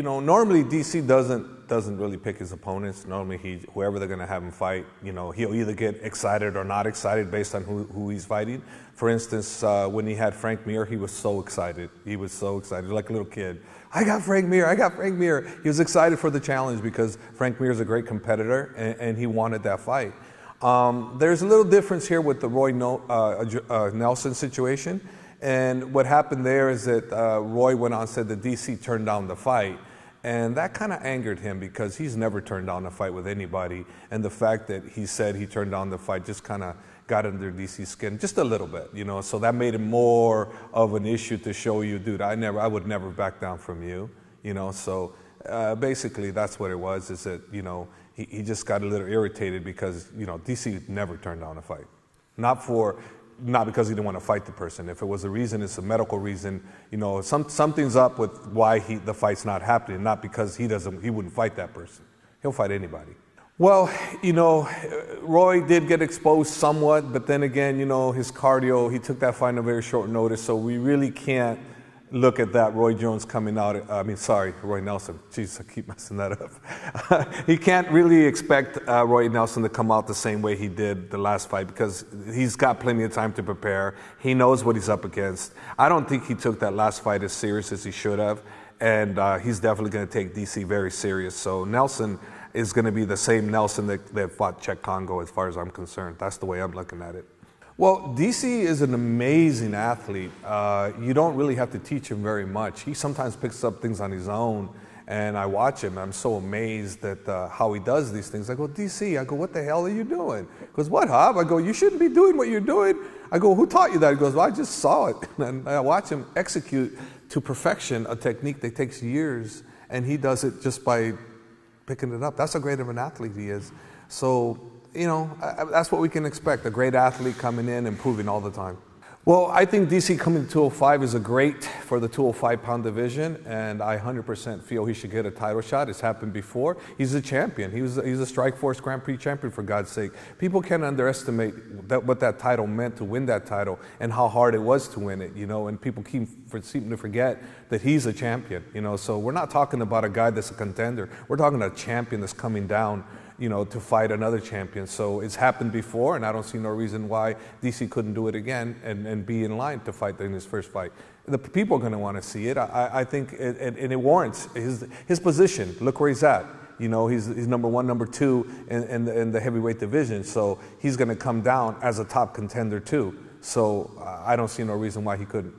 normally DC doesn't really pick his opponents. Normally, whoever they're going to have him fight, he'll either get excited or not excited based on who he's fighting. For instance, when he had Frank Mir, he was so excited. He was so excited, like a little kid. I got Frank Mir. I got Frank Mir. He was excited for the challenge because Frank Mir is a great competitor, and he wanted that fight. There's a little difference here with the Roy Nelson situation. And what happened there is that Roy went on and said that DC turned down the fight. And that kind of angered him because he's never turned down a fight with anybody. And the fact that he said he turned down the fight just kind of got under DC's skin just a little bit, So that made it more of an issue to show you, dude, I would never back down from you, So basically that's what it was, is that, he just got a little irritated because, DC never turned down a fight. Not because he didn't want to fight the person. If it was a reason, it's a medical reason. Something's up with why the fight's not happening, not because he wouldn't fight that person. He'll fight anybody. Well, Roy did get exposed somewhat, but then again, his cardio, he took that fight on a very short notice, so we really can't look at that Roy Nelson. Jeez, I keep messing that up. He can't really expect Roy Nelson to come out the same way he did the last fight because he's got plenty of time to prepare. He knows what he's up against. I don't think he took that last fight as serious as he should have, and he's definitely going to take DC very serious. So Nelson is going to be the same Nelson that fought Czech Congo as far as I'm concerned. That's the way I'm looking at it. Well, DC is an amazing athlete. You don't really have to teach him very much. He sometimes picks up things on his own, and I watch him. I'm so amazed at how he does these things. I go, DC, what the hell are you doing? He goes, what, Hob? I go, you shouldn't be doing what you're doing. I go, who taught you that? He goes, well, I just saw it. And I watch him execute to perfection a technique that takes years, and he does it just by picking it up. That's how great of an athlete he is. So, that's what we can expect, a great athlete coming in, improving all the time. Well, I think DC coming to 205 is a great for the 205-pound division, and I 100% feel he should get a title shot. It's happened before. He's a champion. He's a Strikeforce Grand Prix champion, for God's sake. People can't underestimate what that title meant to win that title and how hard it was to win it, and people seem to forget that he's a champion, So we're not talking about a guy that's a contender. We're talking about a champion that's coming down, to fight another champion. So it's happened before, and I don't see no reason why DC couldn't do it again and be in line to fight in his first fight. The people are going to want to see it. I think, and it warrants his position. Look where he's at. He's number one, number two in the heavyweight division. So he's going to come down as a top contender too. So I don't see no reason why he couldn't.